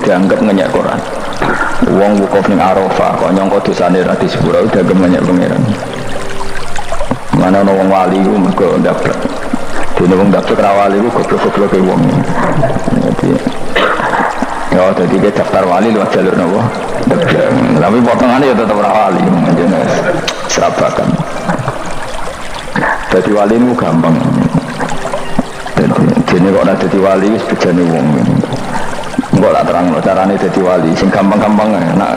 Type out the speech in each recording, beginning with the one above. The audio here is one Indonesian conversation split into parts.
dianggap ngenyek Quran. Wong wukuf ning Arafah kok nyangka dosane ra disepuro dianggap ngenyek pangeran. Mana ana wong wali ku mergo ndablek. Dene wong ndablek ra wali ku goblok-gobloke wong. Jadi dia daftar wali lewat jalur nopo. Tapi potongannya ya tetap wali, jenis serabakan. Jadi wali itu gampang. Jadi kok ada jadi wali, sebejane wong. Enggak lah terang loh caranya jadi wali. Sing gampang-gampang, nak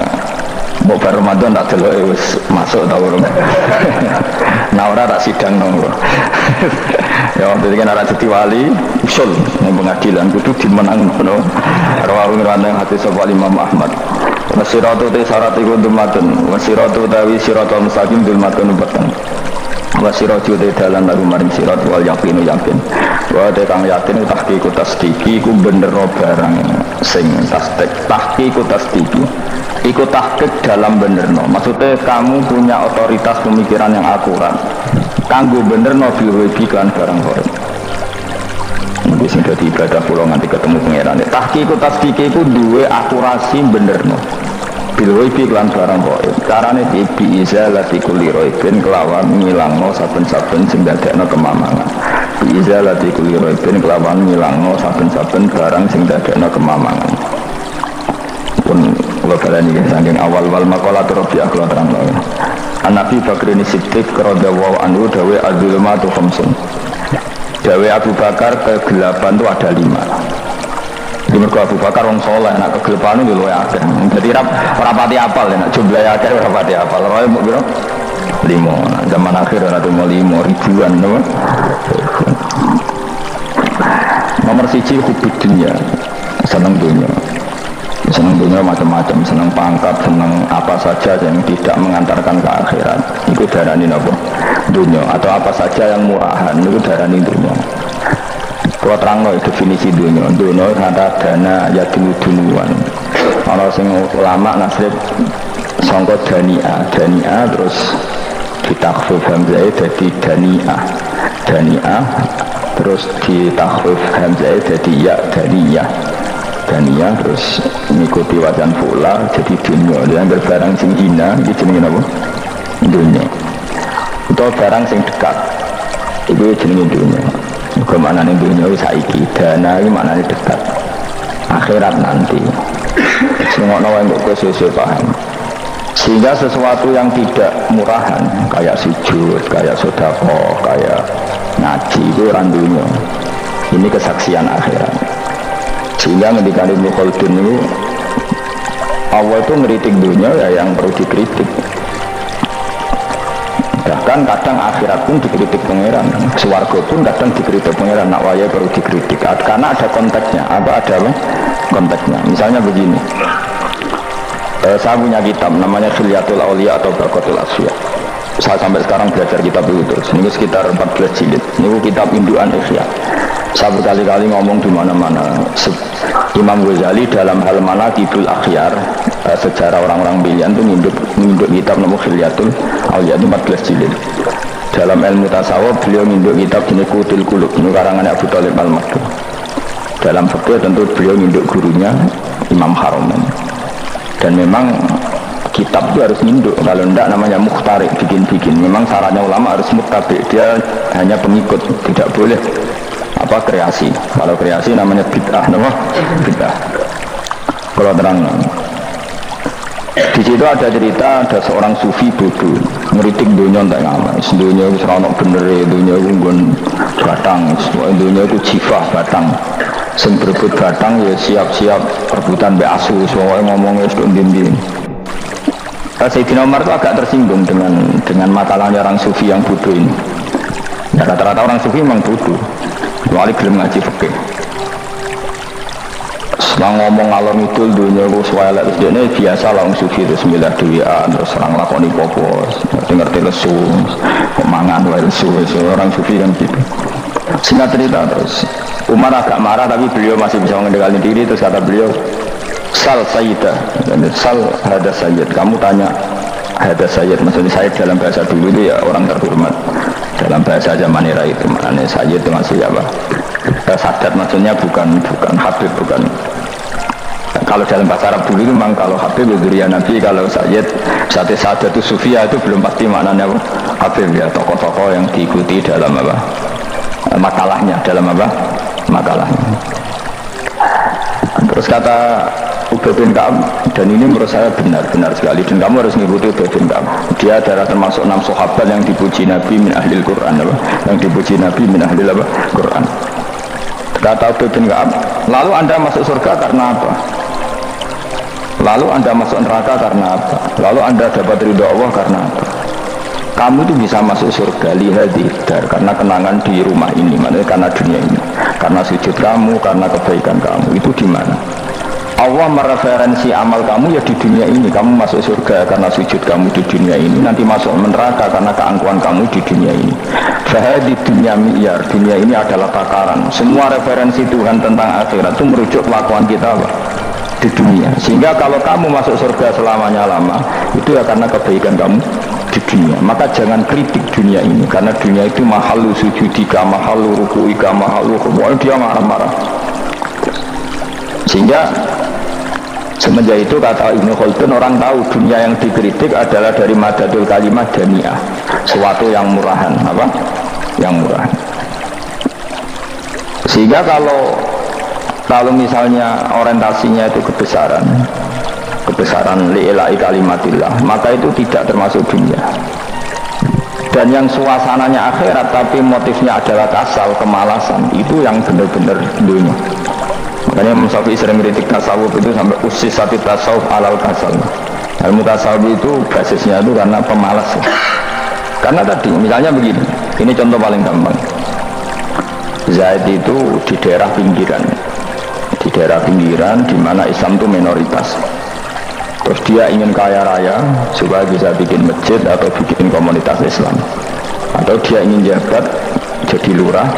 mau Ramadan tak delok masuk tau urung. Nah ora tak sidang nang. Ya jadi kan ada jadi wali, usul yang pengadilan kudu dimenang no. Rawahu ngene hati sapa Imam Ahmad. Wasiratu te syarat iku dumatun, wasiratu tawi siratal mustaqim dumatun peteng. Wasiratu te dalan lalu maring sirat wal yaqinu yakin. Wa te kang yakin tahqiqu tasdiqi ku bener barang sing tahqiqu tasdiqi. Iku tahqiq dalam benerno. Maksudnya kamu punya otoritas pemikiran yang akurat. Kanggo benerno biwebi kan barang barang. Ini sing dadi ibadah kula nganti ketemu pangeran. Tahqiqu tasdiqi iku duwe akurasi benerno. Biwebi kan barang barang. Carane bi izalati kulli raibin kelawan ngilangno saben-saben sing dadekno kemamangan. Bi izalati kulli raibin kelawan ngilangno saben-saben barang sing dadekno kemamangan. Pun kalau kalian ini saking awal wal makalah terbiak kalau terang lain. Nabi Bakr ini Siddiq radhiyallahu anhu dawe adzulmatu khamsun. Dawe Abu Bakar kegelapan itu ada 5. Di mergo Abu Bakar wong saleh nak kegelapan itu luwih akeh. Jadi rapati apal ya nak jumlahe akeh rapati apal. Roe mbok piro? 5. Zaman akhir ora temu 5 ribuan to. Nomor 1 hubud dunya. Seneng dunia. Senang dunia macam-macam, senang pangkat, senang apa saja yang tidak mengantarkan ke akhirat. Itu darani apa? Dunia. Atau apa saja yang murahan, itu darani dunia. Kalau terang definisi dunia, dunia ada dana ya dunu-dunuan. Kalau sing ulama nasrib sangka dania terus ditakhfif hamzah jadi dania terus ditakhfif hamzah jadi ya Dania terus mengikuti wajan pula jadi dunia. Dia ambil barang sing hina itu jenenge apa? Dunia. Atau barang sing dekat itu jenenge dunia. Kemanane dunia saiki, dana iki maknane dekat. Akhirat nanti. Semua wae kok sesuai paham. Sehingga sesuatu yang tidak murahan kayak sujud, kayak sedekah, kayak ngaji itu ran dunia. Ini kesaksian akhirat. Sehingga ketika Ibnu Khaldun itu Allah itu ngeritik dunia ya yang perlu dikritik. Bahkan kadang akhirat pun dikritik pangeran, swarga pun kadang dikritik pangeran. Nak waya perlu dikritik karena ada konteksnya. Apa ada konteksnya? Misalnya begini, saya punya kitab namanya Khilyatul Auliya atau Barakatul Asfiya. Saya sampai sekarang belajar kitab itu terus. Ini sekitar 14 jilid. Ini kitab induan Ihya. Saya berkali-kali ngomong di mana-mana. Imam Ghazali dalam hal Manaqibul Akhyar, sejarah orang-orang pilihan itu nginduk kitab nama Khilyatul Auliya itu 14 jilid. Dalam ilmu tasawuf beliau nginduk kitab jenis Qutul Qulub, ini karangan Abu Thalib Al-Maktum. Dalam fikih tentu beliau nginduk gurunya Imam Haramain. Dan memang kitab itu harus nginduk, kalau tidak namanya mukhtarik, bikin-bikin. Memang syaratnya ulama harus muttabi, dia hanya pengikut, tidak boleh apa kreasi. Kalau kreasi namanya bid'ah, bid'ah. Kalau terang, di situ ada cerita ada seorang sufi bodoh ngeritik dunia tak ngamal. Dunia itu seronok bener, dunia itu nggon batang, dunia itu jifah batang. Sing berebut batang ya siap-siap rebutan be asu, soalnya ngomongnya sudah dinding. Sayyidina Umar itu agak tersinggung dengan makalahnya orang sufi yang bodoh ini. Ya, rata-rata orang sufi memang bodoh. Kecuali belum ngaji fikih. Selang ngomong ngalor ngidul dunia ku swelek terus dia biasa lah orang sufi terus milah duwian terus serang lakoni popos ngerti lesu mangan wae lesu orang sufi kan gitu. Singkat cerita terus Umar agak marah tapi beliau masih bisa mengendalikan diri. Terus kata beliau, sal sayyidah, sal hada sayyid, kamu tanya hada sayyid, maksudnya sayyid dalam bahasa dulu itu ya orang terhormat. Dalam bahasa zaman era itu maknanya sayyid itu masih apa? Sadat maksudnya bukan habib, bukan. kalau dalam bahasa Arab dulu itu memang kalau Habib ya Nabi, kalau Sayyid Sadat itu Sufia itu belum pasti maknanya apa? Habib ya, tokoh-tokoh yang diikuti dalam apa? Makalahnya, dalam apa? Makalahnya. Terus kata Ubay bin Ka'ab, dan ini menurut saya benar sekali, dan kamu harus mengikuti Ubay bin Ka'ab. Dia adalah termasuk 6 sahabat yang dipuji Nabi min ahlil Quran, apa? Yang dipuji Nabi min ahlil apa? Quran. Kata Ubay bin Ka'ab, lalu Anda masuk surga karena apa? Lalu Anda masuk neraka karena apa? Lalu Anda dapat ridho Allah karena apa? Kamu itu bisa masuk surga lihadidar karena kenangan di rumah ini, maksudnya karena dunia ini, karena sujud kamu, karena kebaikan kamu. Itu di mana? Allah mereferensi amal kamu ya di dunia ini. Kamu masuk surga karena sujud kamu di dunia ini, nanti masuk neraka karena keangkuhan kamu di dunia ini. Fahadi dunia miyar, dunia ini adalah takaran. Semua referensi Tuhan tentang akhirat itu merujuk kelakuan kita apa? Di dunia. Sehingga kalau kamu masuk surga selamanya lama, itu ya karena kebaikan kamu di dunia. Maka jangan kritik dunia ini, karena dunia itu mahalu sujudika, mahalu rukuika, mahalu kemudian dia marah-marah. Sehingga semenjak itu kata Ibnu Khaldun, orang tahu dunia yang dikritik adalah dari madadul kalimat jami'ah, suatu yang murahan, apa? Yang murahan. Sehingga kalau misalnya orientasinya itu kebesaran li'ilai kalimatillah, maka itu tidak termasuk dunia. Dan yang suasananya akhirat tapi motifnya adalah kasal, kemalasan, itu yang benar-benar dunia. Makanya Imam Syafi'i sering kritik tasawuf itu sampai usis sati tasawuf alal kasal. Ilmu tasawuf itu basisnya itu karena pemalas. Karena tadi misalnya begini, ini contoh paling gampang. Zaid itu di daerah pinggiran di mana Islam itu minoritas. Terus dia ingin kaya raya supaya bisa bikin masjid atau bikin komunitas Islam, atau dia ingin jabat jadi lurah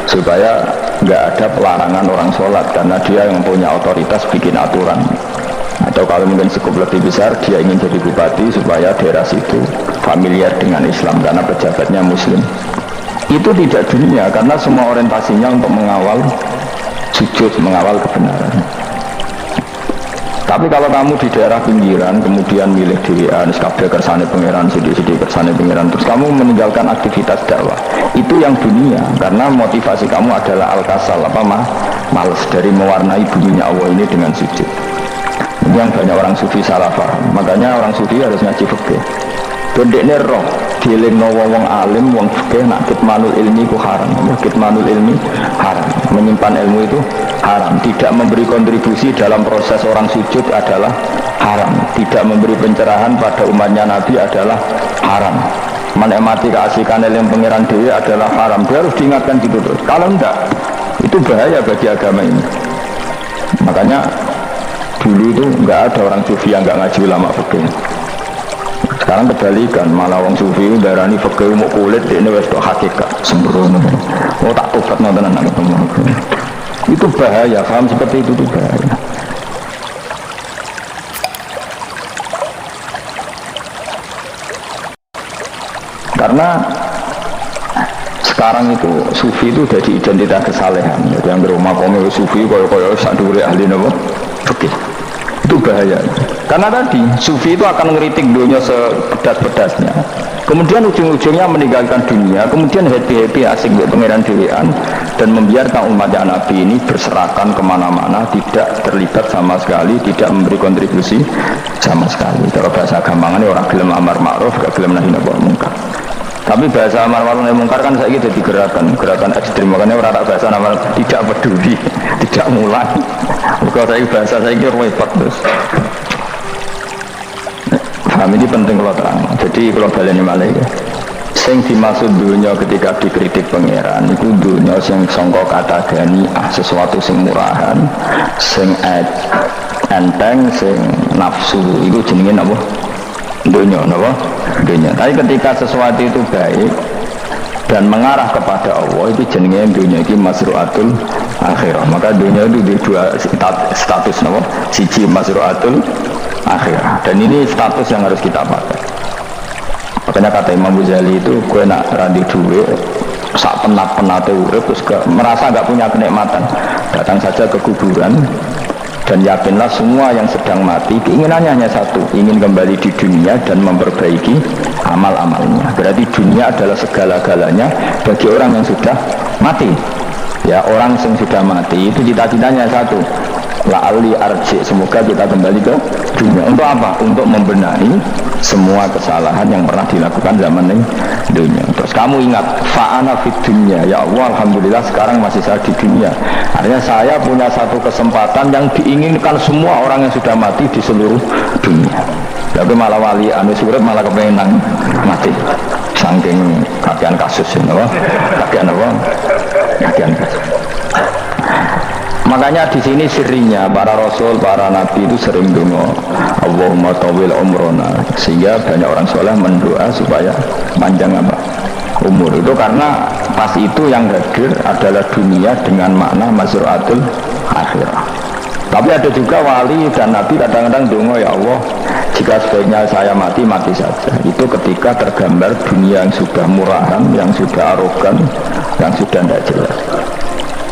supaya nggak ada pelarangan orang sholat karena dia yang punya otoritas bikin aturan, atau kalau mungkin cukup lebih besar dia ingin jadi bupati supaya daerah situ familiar dengan Islam karena pejabatnya muslim. Itu tidak dunia karena semua orientasinya untuk mengawal sujud, mengawal kebenaran. Tapi kalau kamu di daerah pinggiran kemudian milih dirian, kabeh kersane pangeran, sidik-sidik kersane pangeran, terus kamu meninggalkan aktivitas dakwah, itu yang dunia karena motivasi kamu adalah al-kasal, males dari mewarnai buminya Allah ini dengan sujud. Ini yang banyak orang sufi salah paham. Makanya orang sufi harus ngaji fikih. Bendekne roh dielingno wong alim, wong fikih nak kitmanul ilmi ku haram. Kitmanul ilmi haram. Menyimpan ilmu itu haram. Tidak memberi kontribusi dalam proses orang sujud adalah haram. Tidak memberi pencerahan pada umatnya Nabi adalah haram. Menikmati keasikan ilmu pengiran dewi adalah haram. Dia harus diingatkan gitu terus. Kalau enggak, itu bahaya bagi agama ini. Makanya dulu itu enggak ada orang sufi yang enggak ngaji ulama fikih. Sekarang kebalikan, malah wong sufi darani fikih mau kulit ini wis tok hakikat sembrono. Oh tak tobat nonton anak ketemu. Itu bahaya, paham seperti itu bahaya. Karena sekarang itu sufi itu jadi identitas kesalehan. Jadi yang berumah komel sufi koyo-koyo sak dhuwure ahli napa? Fikih. Itu bahaya. Karena tadi sufi itu akan ngeritik dunia sepedas-pedasnya, kemudian ujung-ujungnya meninggalkan dunia, kemudian happy-happy asik buat pangeran dewean dan membiarkan umatnya Nabi ini berserakan kemana-mana, tidak terlibat sama sekali, tidak memberi kontribusi sama sekali. Kalau bahasa gampangannya orang gelem amar ma'ruf, gak gelem nahi munkar. Tapi bahasa amar ma'ruf nahi munkar kan saya jadi gerakan ekstrim. Makanya orang tak bahasa amar tidak peduli, tidak mulai. Kalau saya bahasa saya kira repot terus. Paham, ini penting kalau terang. Jadi kalau baleni malih ya. Sing dimaksud dunia ketika dikritik pangeran itu dunia sing sangka kata ganiah, sesuatu sing murahan, sing enteng, sing nafsu, itu jenenge apa? Dunia, apa? Dunia. Tapi ketika sesuatu itu baik dan mengarah kepada Allah, itu jenenge dunia iki masru'atul akhirah. Maka dunia itu di dua status, apa? Siji masru'atul akhirah, dan ini status yang harus kita pakai. Makanya kata Imam Ghazali itu, gue nak randi duit sak penat-penat urip terus merasa gak punya kenikmatan, datang saja ke kuburan Dan yakinlah semua yang sedang mati keinginannya hanya satu, ingin kembali di dunia dan memperbaiki amal-amalnya. Berarti dunia adalah segala-galanya bagi orang yang sudah mati. Ya, orang yang sudah mati itu cita-citanya satu, la'ali arji, semoga kita kembali ke dunia. Untuk apa? Untuk membenahi semua kesalahan yang pernah dilakukan zaman ini dunia. Terus kamu ingat, fa'ana fid dunya, ya Allah, alhamdulillah sekarang masih saya di dunia. Artinya saya punya satu kesempatan yang diinginkan semua orang yang sudah mati di seluruh dunia. Tapi malah wali anu surut malah kepengen mati. Saking kakean kasus ini, kakean apa? Kakean kasus. Makanya di sini sirinya para rasul, para nabi itu sering donga, Allahumma tawil umrona, sehingga banyak orang soleh mendoa supaya panjang apa? Umur. Itu karena pas itu yang hadir adalah dunia dengan makna mazru'atul akhirah. Tapi ada juga wali dan nabi kadang-kadang donga, ya Allah, jika sebaiknya saya mati, mati saja. Itu ketika tergambar dunia yang sudah murahan, yang sudah arogan, yang sudah tidak jelas.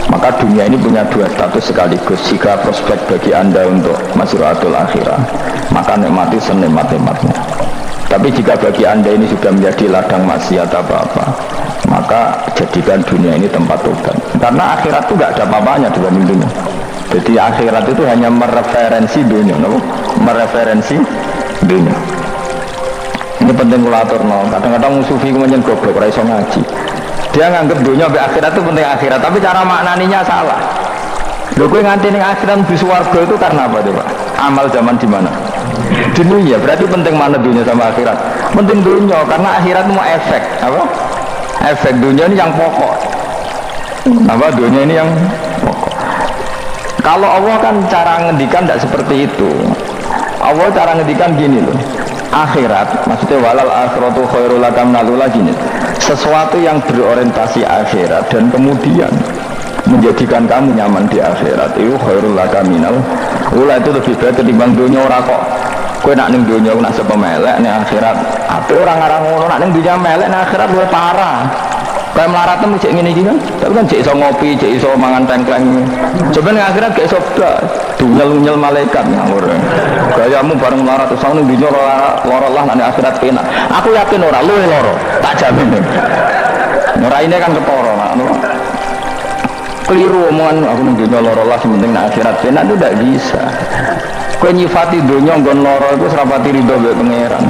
Maka dunia ini punya dua status sekaligus. Jika prospek bagi anda untuk mazru'atul akhirah, maka nikmati senikmat-nikmatnya. Tapi jika bagi anda ini sudah menjadi ladang maksiat apa-apa, maka jadikan dunia ini tempat tobat. Karena akhirat itu gak ada apa-apanya dibanding dunia. Jadi akhirat itu hanya mereferensi dunia, no? Mereferensi dunia. Ini penting kulatur, no? Kadang-kadang sufi kemudian goblok, raiso ngaji. Dia nganggep dunia sampai akhirat itu penting akhirat, tapi cara maknaninya salah. Lho kowe nganti ning akhirat di swarga itu karena apa coba? Amal zaman di mana? Dunia. Berarti penting mana dunia sama akhirat? Penting dunia karena akhirat mau efek, apa? Efek dunia ini yang pokok. Apa dunia ini yang pokok. Kalau Allah kan cara ngendikan tidak seperti itu. Allah cara ngendikan gini loh. Akhirat, maksudnya walal akhiratu khairul laka minal ula gini. Sesuatu yang berorientasi akhirat dan kemudian menjadikan kamu nyaman di akhirat itu khairul laka minal ula, itu lebih baik ketimbang dunia. Ora kok kowe nak ning dunia nak sepemelek ning akhirat ape orang ngarang ngono, nak ning dunia melek ning akhirat luwih parah. Kayak melaratmu cek ngene iki kan, tapi kan cek iso ngopi, cek iso mangan tengkleng. Coba ning akhirat gak iso blas, dunyel-nyel malaikat ngawur. Gayamu bareng melarat terus ning dunia lara lah, ning akhirat penak. Aku yakin ora luwih lara, tak jamin. Ora ini kan ketara, nak. Keliru omongan aku ning dunia lara lah, penting ning akhirat penak itu ndak bisa. Kowe nyifati dunia nggon lara iku serapati ridho mbek pangeran.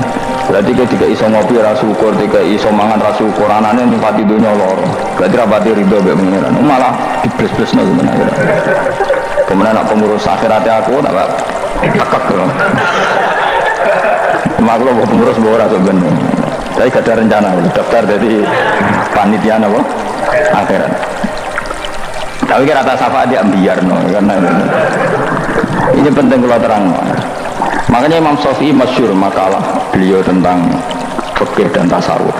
Berarti ketika iso ngopi ra syukur, ketika iso mangan ra syukur, anane nyifati dunia lara. Berarti rapati ridho mbek pangeran. Malah dibles-blesno sebenarnya. Kemudian nak pengurus akhirat aku tak tekek lho. Maklo pengurus ora sebenarnya. Saya gak ada rencana daftar jadi panitia apa? Akhirat. Tapi kira rata syafaat dia biar no, karena ini penting kalau terang. Makanya Imam Syafi'i masyhur makalah beliau tentang fikih dan tasawuf.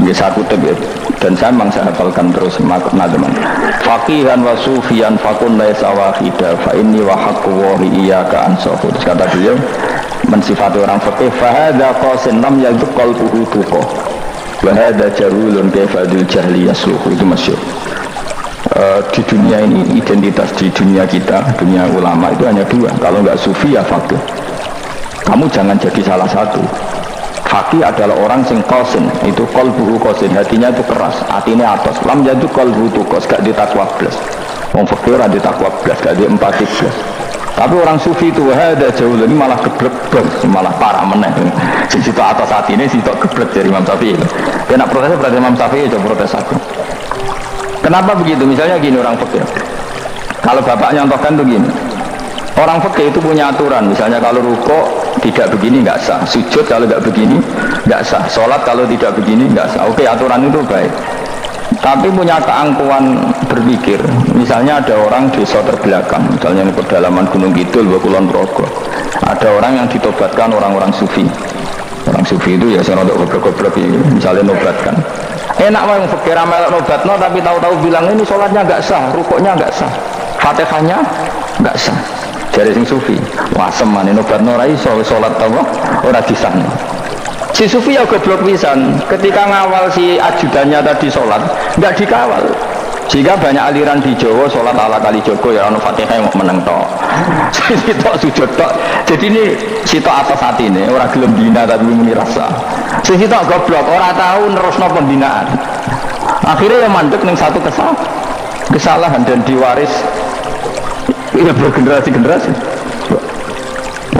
Ini saya kutip ya, dan saya memang saya hafalkan terus makna teman. Faqihan wa sufiyan fakun laisa wahida fa inni wa haqqu wa iyyaka ansahu. Kata beliau mensifati orang fikih, fa hadza qasin lam yadhuq qalbuhu tuqa wa hadza jahulun kayfadul jahli yasluhu. Itu masyhur. Di dunia ini, identitas di dunia kita, dunia ulama itu hanya dua. Kalau nggak sufi ya fakih. Kamu jangan jadi salah satu. Fakih adalah orang sing qasin, itu qalbuhu qasin, hatinya itu keras, hatinya atas. Lam jadu qalbuhu tuqas, gak ditakwa blas. Wong fakir ora ditakwa blas, gak di empati blas. Tapi orang sufi itu ada jauh ini malah geblek, malah parah meneh. Sing situ atas hati ini situ geblek dari Imam Syafi'i. Dia nak protesnya berarti Imam Syafi'i coba protes aku. Kenapa begitu? Misalnya gini orang fikih. Kalau bapak nyontohkan tuh gini. Orang fikih itu punya aturan. Misalnya kalau rukuk tidak begini nggak sah. Sujud kalau nggak begini nggak sah. Sholat kalau tidak begini nggak sah. Oke, aturan itu baik. Tapi punya keangkuhan berpikir. Misalnya ada orang desa terbelakang. Misalnya di pedalaman Gunung Kidul, Kulon Progo. Ada orang yang ditobatkan orang-orang sufi. Orang sufi itu ya saya untuk goblok-goblok misalnya nobatkan. Enak mau fikir amal nobatno tapi tahu-tahu bilang ini sholatnya nggak sah, rukuknya nggak sah, fatihahnya nggak sah. Dari sing sufi, wah semane nobatno ora iso sholat apa ora disahno. Si sufi ya goblok pisan, ketika ngawal si ajudannya tadi sholat nggak dikawal. Sehingga banyak aliran di Jawa sholat ala kali Joko ya ono Fatihah mau meneng tok. Sitok sujud tok. Jadi ini sitok atas hati ini orang gelem dina tapi muni rasa. Sitok goblok ora tahu nerusno pembinaan. Akhirnya yang mandek ning satu kesalahan dan diwaris ya bergenerasi-generasi.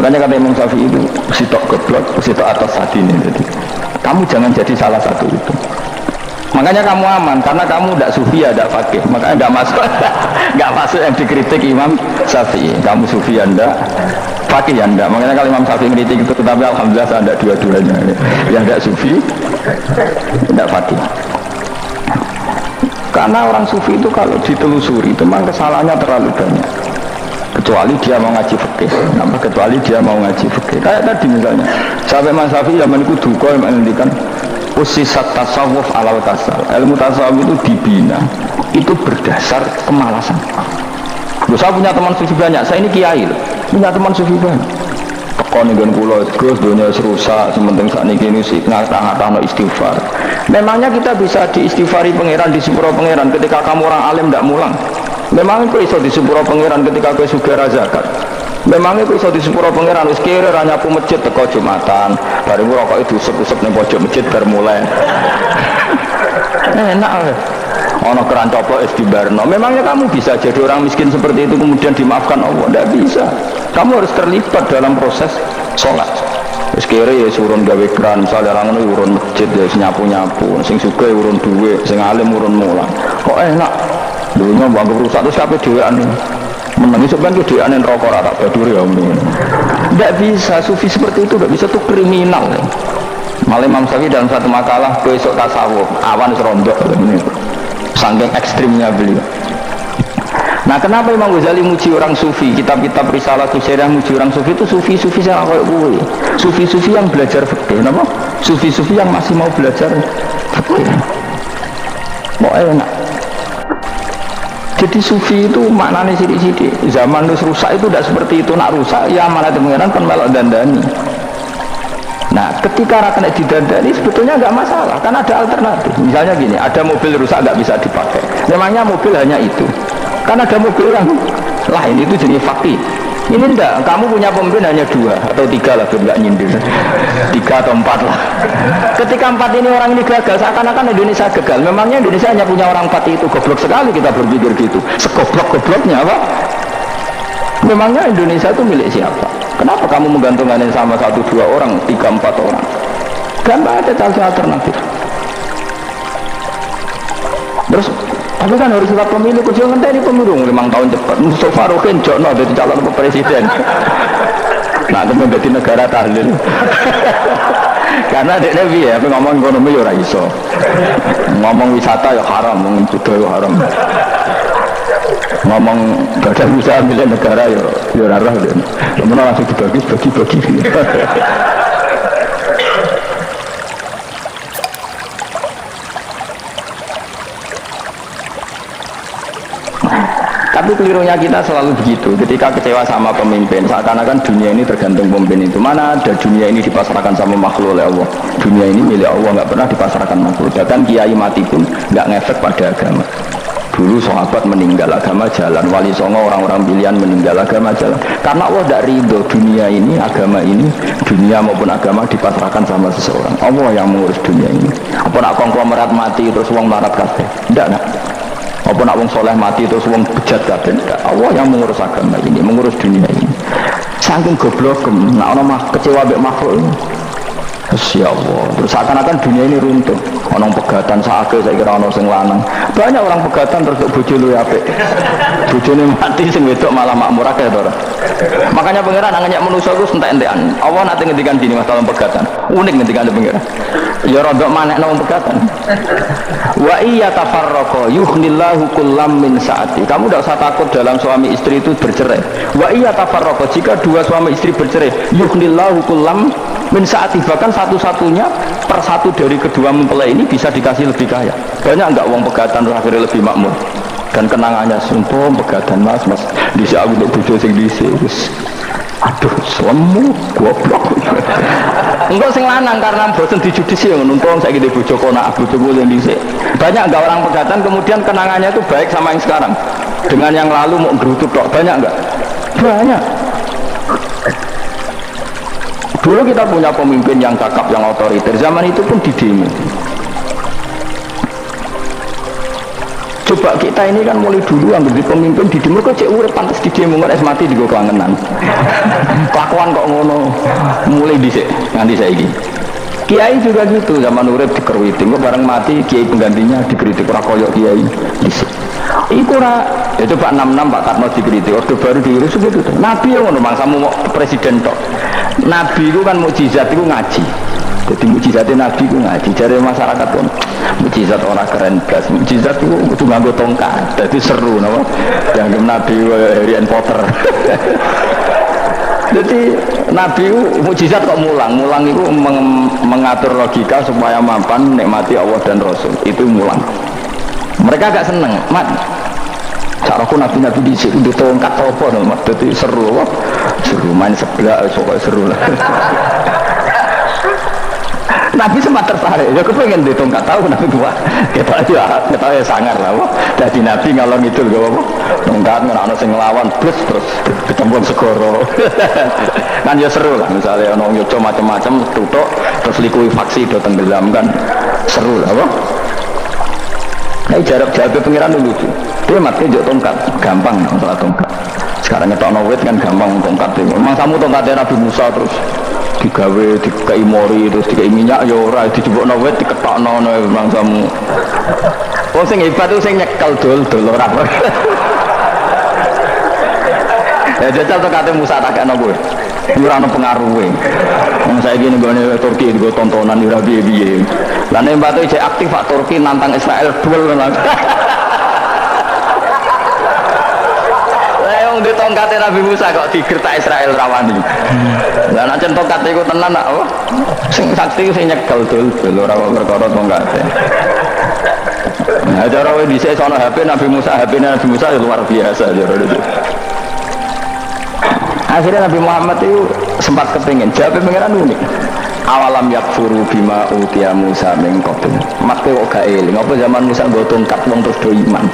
Makanya kata Imam Syafi'i itu sitok goblok, sitok atas hati ini. Jadi kamu jangan jadi salah satu itu. Makanya kamu aman karena kamu tidak sufi ya tidak fakih, makanya tidak masuk nggak masuk yang dikritik Imam Syafi'i. Kamu sufi ya tidak, fakih ya tidak. Makanya kalau Imam Syafi'i kritik itu, tetapi alhamdulillah saya tidak dua-duanya. Yang tidak sufi, tidak fakih. Karena orang sufi itu kalau ditelusuri itu memang kesalahannya terlalu banyak. Kecuali dia mau ngaji fikih, kecuali dia mau ngaji fikih. Kayak tadi misalnya, sampai Imam Syafi'i zaman itu duka yang menghentikan usisat tasawuf alal kasal. Ilmu tasawuf itu dibina itu berdasar kemalasan. Saya punya teman sufi banyak, saya ini kiai loh, punya teman sufi banyak. Tekon dengan kulo, terus dunia serusak, sementing saat ini sih ngatah-ngatah istighfar. Memangnya kita bisa diistighfari pangeran di sepuro pangeran ketika kamu orang alim tidak mulang? Memangnya kok iso di sepuro pangeran ketika kau sugih zakat? Memangnya kok iso di sepuro pangeran wis kira ra nyapu masjid teko Jumatan, bareng rokok itu usep-usep ning pojok masjid bermulai. Enak loh. Ono keran coplok es dibarno. Memangnya kamu bisa jadi orang miskin seperti itu kemudian dimaafkan Allah? Tidak bisa. Kamu harus terlibat dalam proses sholat. Wis kira ya urun gawe keran, misalnya orang ngono urun masjid ya nyapu-nyapu, sing sugih urun duwe, sing alim urun mulang. Kok enak? Dunia bangga rusak terus kabeh dhewean menangi sebenarnya dhewean rokok rata badur ya ini. Tidak bisa, sufi seperti itu tidak bisa, tuh kriminal. Malah Imam Syafi'i dalam satu makalah besok tasawuf awan serondok ini saking ekstrimnya beliau. Nah kenapa Imam Ghazali muji orang sufi, kitab-kitab risalah Tusyirah muji orang sufi itu sufi-sufi yang kayak gue, sufi-sufi yang belajar fikih, kenapa? Sufi-sufi yang masih mau belajar fikih mau enak. Jadi sufi itu maknanya sidik-sidik. Zaman rusak itu tidak seperti itu. Nak rusak ya mana temengan kan melok dandani. Nah ketika rakyat didandani sebetulnya nggak masalah, kan ada alternatif. Misalnya gini, ada mobil rusak nggak bisa dipakai. Memangnya mobil hanya itu? Kan ada mobil yang lain itu jenis fakir. Ini enggak, kamu punya pemimpin hanya 2 atau 3 lah, biar nggak nyindir 3 atau 4 lah. Ketika 4 ini orang ini gagal, seakan-akan Indonesia gagal. Memangnya Indonesia hanya punya orang 4 itu, goblok sekali kita berpikir gitu. Segoblok-gobloknya apa? Memangnya Indonesia itu milik siapa? Kenapa kamu menggantungkan sama 1-2 orang, 3-4 orang? Kan ada cara alternatif. Terus tapi kan harus lewat pemilu, kecil ngenteni pemilu 5 tahun cepat. Mustafa Rohin jokno jadi calon presiden. Nah, itu menjadi negara tahlil. Karena dia ya, tapi ngomong ekonomi ya ora iso. Ngomong wisata ya haram, ngomong budaya ya haram. Ngomong badan usaha milik negara ya ora roh. Kemudian langsung dibagi-bagi. Tapi kelirunya kita selalu begitu. Ketika kecewa sama pemimpin, seakan-akan dunia ini tergantung pemimpin itu. Mana ada dunia ini dipasarkan sama makhluk oleh Allah. Dunia ini milik Allah, nggak pernah dipasarkan makhluk. Bahkan kiai mati pun nggak ngefek pada agama. Dulu sahabat meninggal agama jalan, wali songo orang-orang pilihan meninggal agama jalan. Karena Allah tidak ridho dunia ini, agama ini, dunia maupun agama dipasarkan sama seseorang. Allah yang mengurus dunia ini. Apa nak konglomerat mati terus uang melarat kabeh? Tidak. Apa nak wong soleh mati terus wong bejat kabeh? Allah yang mengurus agama ini, mengurus dunia ini. Saking goblok, nak ono mah kecewa mbek makhluk. Ya Allah, terus seakan-akan dunia ini runtuh. Ono pegatan sakake saya kira ono sing lanang. Banyak orang pegatan terus bojo luwe apik. Bojone mati sing wedok malah makmur akeh to. Makanya pangeran nanya manusia itu entek-entekan. Allah nanti ngendikan gini masalah pegatan. Unik ngendikan pangeran. Ya rodok manekno wong pegatan. Wa iya tafarraqa yughnillahu kullam min saati. Kamu tidak usah takut dalam suami istri itu bercerai. Wa iya tafarraqa, jika 2 suami istri bercerai, yughnillahu kullam min saati, bahkan satu-satunya per satu dari kedua mempelai ini bisa dikasih lebih kaya. Banyak enggak uang pegatan akhirnya lebih makmur? Dan kenangannya sumpah pegatan mas di aku untuk bojo sing dhisik wis Aduh, selemu goblok. Enggak sing lanang karena bosen di judisi yang nonton saya gitu bojo konak bojoku yang dhisik. Banyak enggak orang pegatan kemudian kenangannya itu baik sama yang sekarang. Dengan yang lalu mau gerutu tok banyak enggak? Banyak. Dulu kita punya pemimpin yang cakap, yang otoriter. Zaman itu pun di demo. Coba kita ini kan mulai dulu yang jadi pemimpin di demo kok cek urip pantas di demo kan es mati di gue kelangenan. Kelakuan kok ngono mulai dhisik nganti saiki. Kiai juga gitu zaman urip dikerwiti kok bareng mati kiai penggantinya dikritik ora koyo kiai dhisik. Iku ora ya coba 66 Pak Karno dikritik orde baru diurus begitu. Nabi yang ngono mangsamu mau presiden tok. Nabi itu kan mukjizat itu ngaji. Jadi mukjizatnya Nabi itu ngaji. Dari masyarakat pun mukjizat orang keren gas. Mukjizat itu kudu nganggo tongkat. Jadi seru napa? Yang Nabi Harry Potter. Jadi Nabi itu mukjizat kok mulang. Mulang itu mengatur logika supaya mampan nikmati Allah dan Rasul. Itu mulang. Mereka agak seneng, mat. Caraku nabi-nabi di sini di tongkat apa no, mat. Jadi seru, seru main sebelah, pokoknya seru lah. Nabi sempat tertarik, ya kepengen di tongkat tahu Nabi gua. Kita ya sangar lah, jadi Nabi ngalor itu gak apa, tongkat nggak sing ngelawan plus terus ketemu segoro. Kan ya seru lah, misalnya orang Yogyo macam-macam tutup terus likuifaksi do tenggelam kan seru lah, apa? Nah jarak-jaraknya pengiran dulu lucu. Dia mati jauh tongkat, gampang masalah tongkat. Sekarang ngetok nawet kan gampang tongkat. Memang kamu tongkatnya Nabi Musa terus digawe, dikai mori, terus dikai minyak, ya ora dijebuk nawet, diketok nono memang kamu. Oh sing hebat itu sing nyekel dol ora. Ya jajal tongkatnya Musa tak kena gue. Ora ono pengaruhe. Wong saiki nggone Turki nggo tontonan ora piye-piye. Lah nek mbate cek aktif Pak Turki nantang Israel duel lan. Lah wong di tongkate Nabi Musa kok digertak Israel rawani. Lah nek cen tongkate iku tenan nak oh. Sing sakti sing nyekel dul ora perkara tongkate. Nah cara wis dhisik sono HP Nabi Musa, HP-ne Nabi Musa luar biasa jare itu. Akhirnya Nabi Muhammad itu sempat kepingin jawab pengiran unik. Awalam yakfuru bima utiya Musa min qabl. Mate kok gak eling apa zaman Musa nggo tongkat wong terus do iman.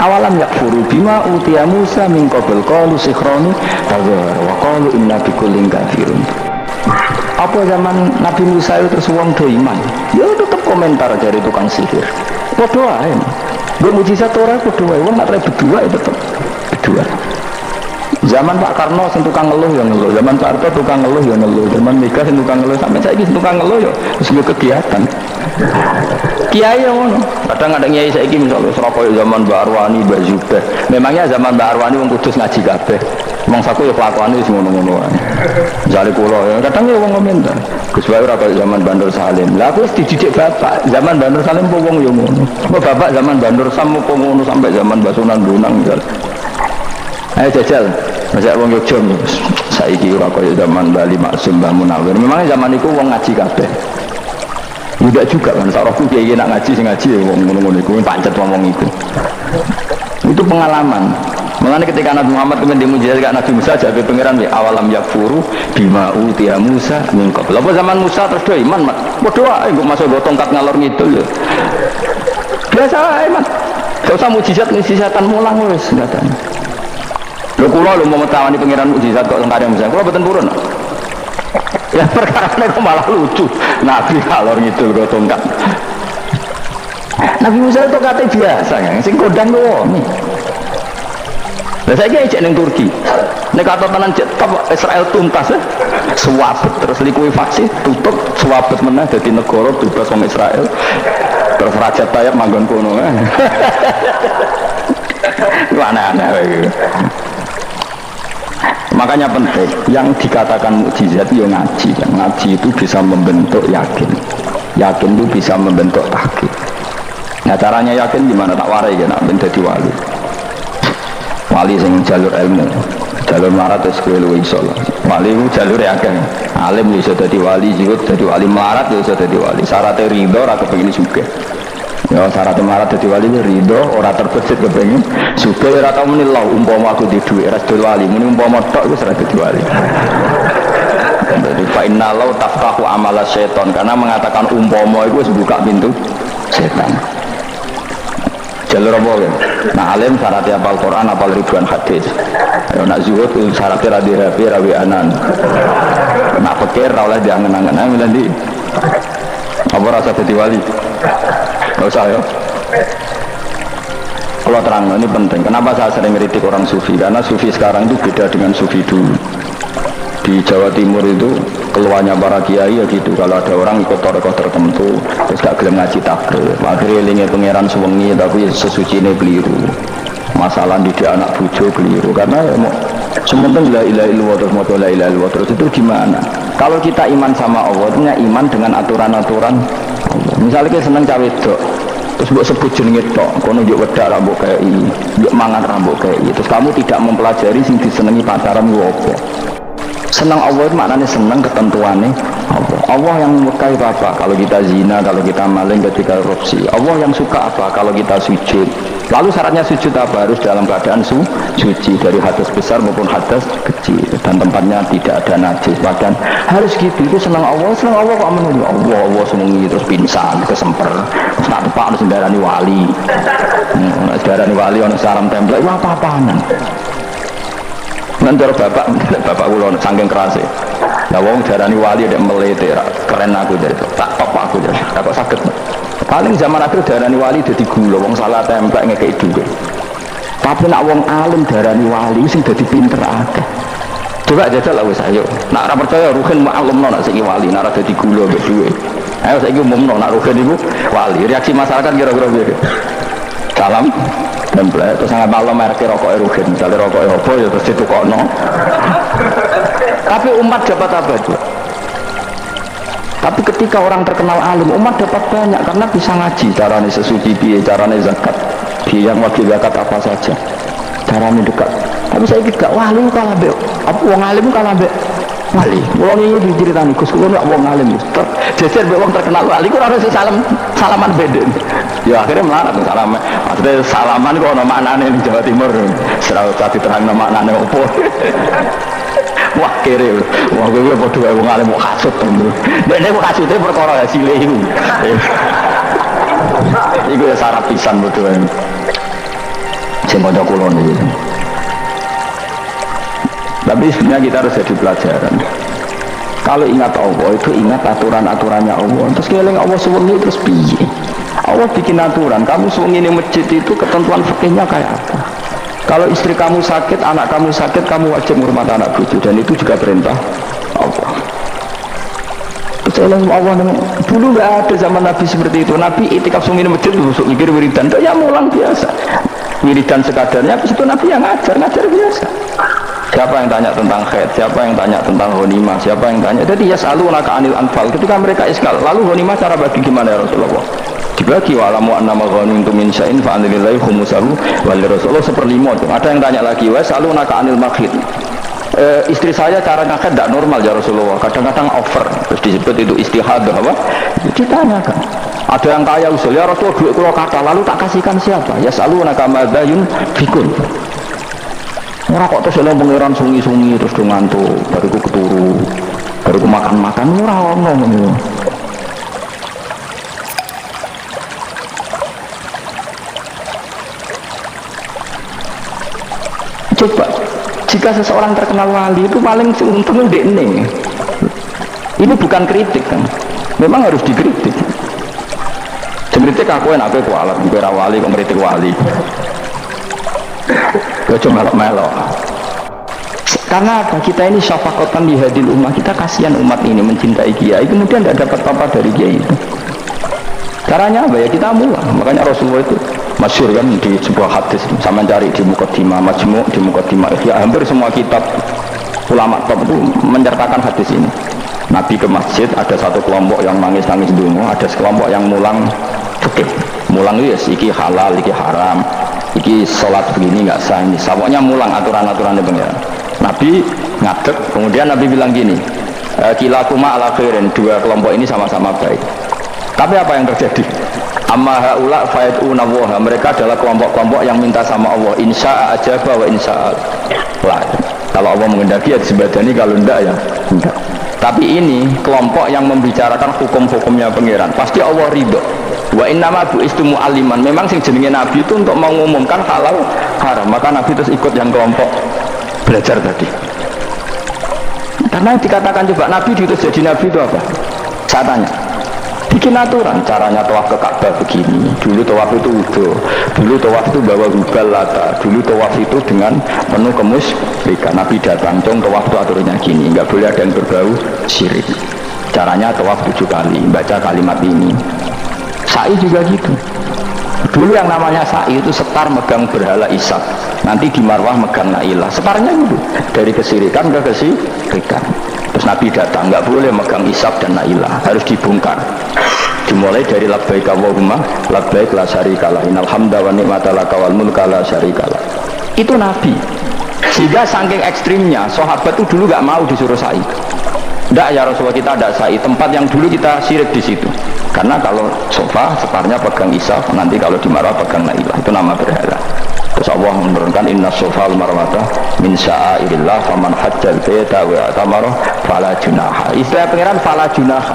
Awalam yakfuru bima utiya Musa min qabl qalu sikhrani tazar wa qalu inna bikullin kafirun. Apa zaman Nabi Musa itu terus wong do iman. Ya tetep komentar dari tukang sihir. Padha wae. Nggo mujizat ora padha wae wong nek berdua itu tetep berdua. Zaman Pak Karno sing tukang ngeluh ya ngeluh, zaman Pak Harto tukang ngeluh ya ngeluh, zaman Mega sing tukang ngeluh, sampai saiki sing tukang ngeluh ya wis kegiatan. Kiai yang ngono. Kadang ada kiai saiki misalnya Surabaya zaman Mbak Arwani, Mbak Zubeh. Memangnya zaman Mbak Arwani wong kudus ngaji kabeh. Wong saku ya kelakuane wis ngono-ngono wae. Jare kula ya kadang ya wong komentar. Gus wae ora kaya zaman Bandur Salim. Lah aku wis dididik bapak, zaman Bandur Salim kok wong ya ngono. Kok bapak zaman Bandur Sam kok ngono sampai zaman Mbak Sunan Bonang misal. Ayo jajal, masa wong Yogyo saiki ora kaya zaman Bali Maksum Mbah Munawir. Memangnya zaman itu wong ngaji kabeh. Tidak juga kan, sarafku kiai nak ngaji sing ngaji ya wong ngono-ngono iku pancet ngomong iku. Itu pengalaman. Mengenai ketika Nabi Muhammad kemudian dimujizatkan Nabi Musa jadi pangeran ya awalam yakfuru bima utiya Musa min qabl. Apa zaman Musa terus do iman, Mat. Padha wae kok masuk go tongkat ngalor ngidul ya. Biasa wae, Mat. Gak usah mujizat-mujizatan mulang wis ngoten. Lho kula lho mau tawani pangeran mujizat kok teng Musa. Kula boten purun. Ya perkara kok malah lucu. Nabi ngalor ngidul go tongkat. Nabi Musa itu kate biasa ya, sing kodang kok nih. Lah saiki cek ning Turki. Nek kata tenan cek top Israel tuntas suwabet terus likuifaksi tutup suwabet meneh dadi negara bebas wong Israel. Terus Raja Tayyip manggon kono. Itu aneh-aneh. Makanya penting yang dikatakan mukjizat itu ngaji kan. Ngaji itu bisa membentuk yakin. Yakin itu bisa membentuk tahqiq. Nah caranya yakin gimana tak warai kan menjadi wali. Wali sing jalur ilmu, jalur marat wis kowe luwih iso lah. Wali ku jalur yakin. Alim iso dadi wali, jiwet dadi wali, marat iso dadi wali. Syaratnya ridho ora kepengin sugih. Ya syarat marat dadi wali ya ridho, ora terbesit kepengin sugih ora tau muni lho umpama aku di dhuwit ora dadi wali, muni umpama tok wis ora dadi wali. Jadi fa inna law taftahu amala syaiton, karena mengatakan umpama itu wis buka pintu setan. Jalur apa ya? Nah alim syaratnya hafal Quran, hafal ribuan hadis. Ya nak zuhud syaratnya radhi rapi rawi anan. Nak pikir ra oleh diangen-angen ae milih apa rasa jadi wali? Gak usah ya. Kalau terang ini penting. Kenapa saya sering kritik orang sufi? Karena sufi sekarang itu beda dengan sufi dulu. Di Jawa Timur itu keluarnya para kiai ya gitu. Kalau ada orang ikut torekoh tertentu terus gak gelem ngaji takrib, akhirnya lingi pangeran suwengi tapi sesuci ini keliru. Masalah didik anak bojo keliru karena ya mau sementara la ilaha illallah terus mau la ilaha illallah terus itu gimana? Kalau kita iman sama Allah, itu iman dengan aturan-aturan Allah. Misalnya kita seneng cawe wedok, terus mbok sebut jenenge tok, kono yo wedak ra mbok kei, yo mangan ra mbok kei. Terus kamu tidak mempelajari sing disenengi pacaran ku apa? Senang Allah itu maknanya senang ketentuannya Allah. Allah yang menyukai apa? Kalau kita zina, kalau kita maling, ketika korupsi. Allah yang suka apa? Kalau kita sujud. Lalu syaratnya sujud apa? Harus dalam keadaan suci dari hadas besar maupun hadas kecil dan tempatnya tidak ada najis. Bahkan harus gitu. Itu senang Allah kok menurut Allah senangi terus pingsan, kesemper, terus nak tepak harus darani wali. Darani wali ono salam template apa-apaan. Nanti bapak kula saking kerasnya. Lah wong darani wali nek melete keren aku jadi tak apa aku jadi. Kok saged. Paling zaman akhir darani wali dadi gula wong salah templek ngekeki dhuwit. Tapi nak wong alim darani wali sing dadi pinter akeh. Coba jajal lah wis ayo. Nak ora percaya ruhin maklumno nak saiki wali, nak ora dadi gula mbek dhuwit. Ayo saiki umumno nak ruhin iku wali. Reaksi masyarakat kira-kira piye? Salam template terus sangat malam merek rokok erugen misalnya rokok apa ya terus ditukokno. Tapi umat dapat apa itu? Tapi ketika orang terkenal alim umat dapat banyak karena bisa ngaji caranya sesuci piye, caranya zakat dia yang wajib zakat apa saja caranya dekat. Tapi saya gak wali kalah be apa wong alim kalah be wali. Wong iki diceritani Gus kulo nek wong alim jejer be wong terkenal wali kok ora salaman beda. Ya akhirnya melarat salam. Maksudnya salaman kok ono maknane di Jawa Timur. Serau tadi terang maknane opo. Wah kere. Wah kowe padha wae wong alim kok kasut to. Nek kok kasute perkara hasile iku. Iku ya sarap pisan padha wae. Sing padha kula niki. Tapi sebenarnya kita harus jadi pelajaran. Kalau ingat Allah itu ingat aturan-aturannya Allah. Terus keling Allah suwengi terus piye? Allah bikin aturan, kamu suwengi di masjid itu ketentuan fikihnya kayak apa? Kalau istri kamu sakit, anak kamu sakit, kamu wajib menghormati anak cucu dan itu juga perintah Allah. Kecuali Allah dulu nggak ada zaman Nabi seperti itu. Nabi itikaf suwengi di masjid busuk mikir wiridan, ya mulang biasa. Wiridan sekadarnya, habis itu Nabi yang ngajar biasa. Siapa yang tanya tentang khaid, siapa yang tanya tentang ghanimah, siapa yang tanya. Jadi ya selalu naka anil anfal. Ketika mereka iskal, lalu ghanimah cara bagi gimana ya Rasulullah? Dibagi wa'alamu annama ghanimtum min syai'in fa'anilillahi khumusahu wa lirrasulullah 1/5. Ada yang tanya lagi, wa selalu naka anil makhid. Istri saya cara ngakad tidak normal ya Rasulullah, kadang-kadang over, terus disebut itu istihadah apa? Ditanyakan. Ada yang kaya usul ya Rasulullah duit kalau kata lalu tak kasihkan siapa? Ya selalu naka madayun fikun. Ora kok terus ana pangeran sungi-sungi terus do ngantuk, bariku keturu, bariku makan-makan ora ono ngono. Coba jika seseorang terkenal wali itu paling untung dekne. Ini bukan kritik kan. Memang harus dikritik. Kritik aku enak kowe kualat, kowe ra wali kok kritik wali. Cuma melok-melok. Karena apa? Kita ini syafaqatan di hadil ummah, kita kasihan umat ini mencintai kiai, kemudian tidak dapat apa dari kiai itu. Caranya apa ya? Kita mulai. Makanya Rasulullah itu masyhur kan di sebuah hadis, sama cari di Muqaddimah Majmu', di Muqaddimah Ihya, hampir semua kitab ulama top itu menyertakan hadis ini. Nabi ke masjid, ada satu kelompok yang nangis-nangis dungu, ada sekelompok yang mulang fikih. Mulang itu ya, iki halal, iki haram. Iki sholat begini nggak sah, ini pokoknya mulang aturan-aturan itu ya. Nabi ngadeg, kemudian Nabi bilang gini, kilakuma ala khairin, dua kelompok ini sama-sama baik. Tapi apa yang terjadi? Amma haula fayatuna wa, mereka adalah kelompok-kelompok yang minta sama Allah, insya'a ajaba wa insya'a la. Kalau Allah mengendaki ya disebadani, kalau enggak ya enggak. Tapi ini kelompok yang membicarakan hukum-hukumnya pangeran, pasti Allah ridho. Wa innama bu'istu mu'alliman, memang sing jenenge nabi itu untuk mengumumkan halal haram, maka nabi terus ikut yang kelompok belajar tadi. Karena dikatakan coba nabi diutus jadi nabi itu apa? Saya tanya, bikin aturan, caranya tawaf ke Ka'bah begini, dulu tawaf itu wudu, dulu tawaf itu bawa hubal lata, dulu tawaf itu dengan penuh kemusyrikan. Nabi datang, dong tawaf itu aturannya gini, nggak boleh ada yang berbau syirik, caranya tawaf 7 kali, baca kalimat ini. Sa'i juga gitu, dulu yang namanya sa'i itu setar megang berhala Ishak, nanti di Marwah megang Nailah, setarnya gitu, dari kesyirikan ke kesyirikan. Terus Nabi datang, nggak boleh megang Ishak dan Nailah, harus dibongkar. Dimulai dari labbaik Allahumma labbaik la syarika lak, innal hamda wa ni'mata laka wal mulka la syarika lak. Itu Nabi. Sehingga saking ekstrimnya, sahabat itu dulu nggak mau disuruh sa'i. Nggak ya Rasulullah, kita ada sa'i, tempat yang dulu kita syirik di situ. Karena kalau sofa setarnya pegang Ishak, nanti kalau di Marwah pegang Nailah, itu nama berhala. Terus Allah menurunkan inna sofa al-marwata min sya'airillah faman hajjal baita wa atamara fala junaha. Istilah pengiran fala junaha,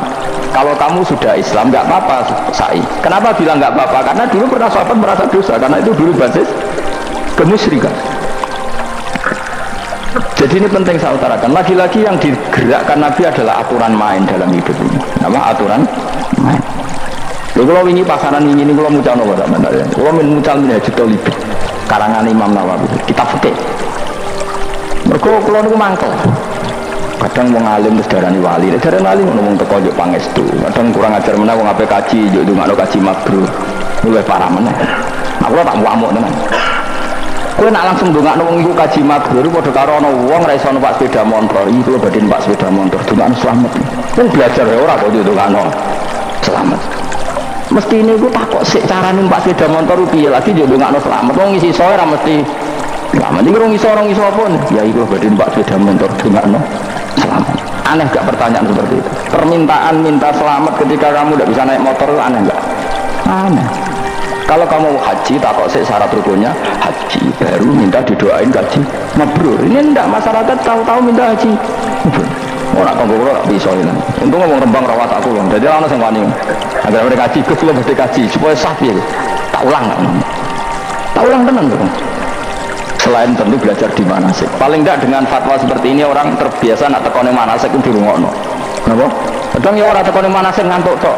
kalau kamu sudah Islam nggak apa-apa sa'i. Kenapa bilang nggak apa-apa? Karena dulu pernah sahabat merasa dosa, karena itu dulu basis kemusyrikan. Jadi ini penting saya utarakan, lagi-lagi yang digerakkan Nabi adalah aturan main dalam hidup ini. Nama aturan main. Lalu kalau ini pasaran ini kalau mucal nopo tak benar ya. Kalau mucal ini Haji Tolibin karangan Imam Nawawi, kita fikih. Mergo kula niku mangkel. Kadang wong alim terus darani wali, darani wali ngomong teko njuk pangestu. Kadang kurang ajar meneh wong ape kaji, njuk ndongakno kaji mabrur. Luwih parah meneh. Nah, kula tak ngamuk tenan. Kowe nak langsung ndongakno wong iku kaji mabrur padha karo ana wong ra iso numpak sepeda motor. Iki kula badhe numpak sepeda motor, ndongakno selamat. Wong belajar ya ora kok ndongakno selamat. Mesti ini gue takut sih cara numpak sepeda motor piye lagi juga nggak selamat. Wong ngisi sore mesti selamat. Ini orang ngisi pun ya itu berarti numpak sepeda motor juga selamat. Aneh gak pertanyaan seperti itu? Permintaan minta selamat ketika kamu tidak bisa naik motor itu aneh gak? Aneh. Kalau kamu haji takut sih syarat rukunnya haji, baru minta didoain haji mabrur. Ini enggak, masyarakat tahu-tahu minta haji mabrur. Orang tanggung jawab bisa ini. Untung ngomong Rembang rawat aku loh. Jadi orang yang wani. Agar mereka kaji, gue mesti kaji supaya sapi. Tak ulang, tak ulang tenan tuh. Selain tentu belajar di manasik. Paling tidak dengan fatwa seperti ini orang terbiasa nak tekone manasik itu dirungokno. Kenapa? Kadang ya orang tekone manasik ngantuk tok.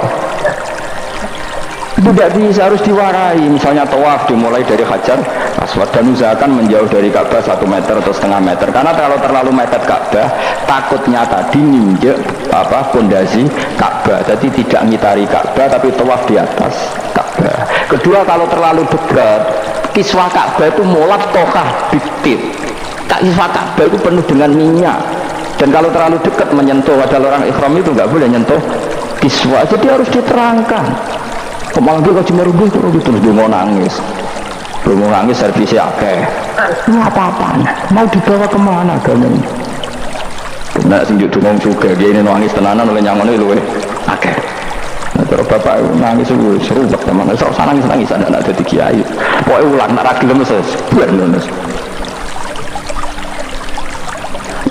Itu tidak bisa, harus diwarai. Misalnya tawaf dimulai dari Hajar Aswad dan usahakan menjauh dari Ka'bah 1 meter atau setengah meter. Karena kalau terlalu mepet Ka'bah, takutnya tadi ninjek pondasi Ka'bah. Jadi tidak ngitari Ka'bah tapi tawaf di atas Ka'bah. Kedua, kalau terlalu dekat, kiswah Ka'bah itu mulat tokah diktit. Kiswah Ka'bah itu penuh dengan minyak. Dan kalau terlalu dekat menyentuh, padahal orang ikhram itu nggak boleh nyentuh kiswah. Jadi harus diterangkan. Kemalang dia kaji merugi terus dia mau nangis, servisnya akeh. Ini apa-apaan? Mau dibawa kemana agama ini? Nah, sing juk dongeng juga dia ini nangis tenanan oleh nyangon itu luwe akeh. Nah, terus bapak nangis itu seru banget teman. Saya nangis ada di kiai. Pokoknya ulang nak ragil mesej, buat nulis.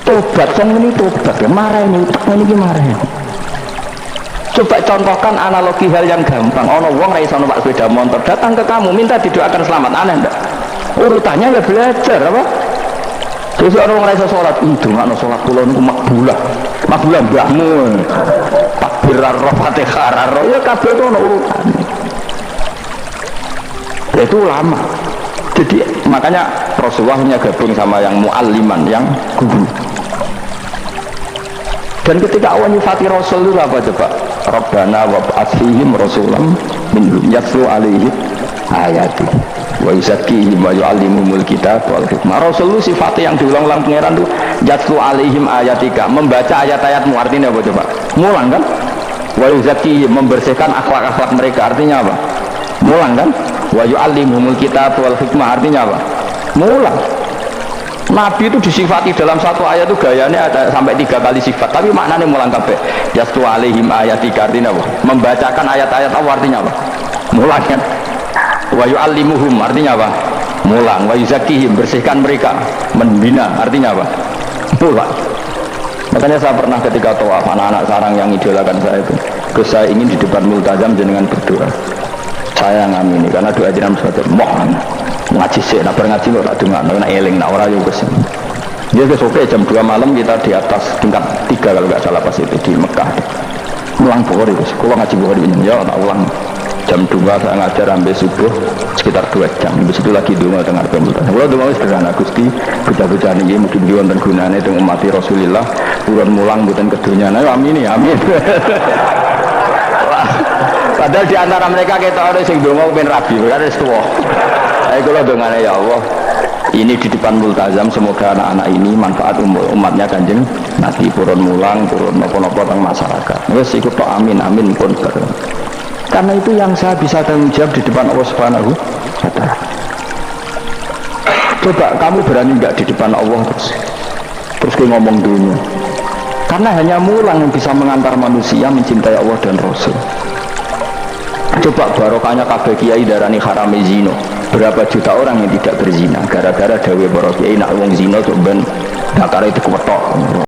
Tobat, sang ini tobat. Marah ini, utak ini marah. Coba contohkan analogi hal yang gampang. Ono wong ra iso numpak sepeda motor datang ke kamu minta didoakan selamat, aneh enggak? Urutannya enggak belajar apa? Terus orang ra iso salat, itu makna salat kula niku makbulah. Makbulah mbahmu. Takbir ar-Fatihah ya kabeh itu ono urutane. Itu lama. Jadi makanya Rasulullah hanya gabung sama yang mualliman, yang guru. Dan ketika Allah nyifati Rasul itu apa coba? Rabbana wa ba'athihim rasulam minhum yatlu alaihi ayati wa yuzakkihim wa yu'allimuhumul kitab wal hikmah. Rasul itu sifatnya yang diulang-ulang pangeran itu yatlu alaihim ayatika, membaca ayat-ayatmu. Artinya apa coba? Mulang kan? Wa yuzakkihim, membersihkan akhlak-akhlak mereka. Artinya apa? Mulang kan? Wa yu'allimuhumul kitab wal hikmah. Artinya apa? Mulang. Nabi itu disifati dalam satu ayat itu gayanya ada sampai 3 kali sifat, tapi maknanya mulang kabeh. Yastu alaihim ayatika artinya apa? Membacakan ayat-ayat Allah artinya apa? Mulang kan. Wa yu'allimuhum artinya apa? Mulang. Wa yuzakihim bersihkan mereka, membina artinya apa? Mulang. Makanya saya pernah ketika tawaf anak-anak sarang yang idolakan saya itu, terus saya ingin di depan multazam jenengan berdoa. Saya ngamini karena doa jenengan suatu mohon ngaji sih, nak ngaji kok tak dengar, nak eling, nak orang juga sih. Dia besok jam 2 malam kita di atas tingkat 3 kalau nggak salah pas itu di Mekah. Ulang Bukhari, kalau ngaji Bukhari ini ya tak ulang. Jam 2 saya ngajar sampai subuh sekitar 2 jam. Habis itu lagi dungo dengar pembukaan. Kalau dungo sederhana Gusti, bocah-bocah ini mungkin wonten gunane teng umat Rasulullah, purun mulang mboten kedunya. Nah, amin ya, amin. Padahal di antara mereka kita ada sing donga ben rabi, kan wis tuwa. Ayo kula dongane ya Allah, ini di depan multazam semoga anak-anak ini manfaat umatnya Kanjeng Nabi, purun mulang, purun napa-napa teng masyarakat. Wis iku tok amin amin pun bareng. Karena itu yang saya bisa tanggung jawab di depan Allah Subhanahu wa Ta'ala. Coba kamu berani nggak di depan Allah terus ngomong dunia? Karena hanya mulang yang bisa mengantar manusia mencintai Allah dan Rasul. Coba barokahnya kabeh kiai darani harame zina. Berapa juta orang yang tidak berzina gara-gara dawe para kiai nak wong zina coba dakare itu kwetok.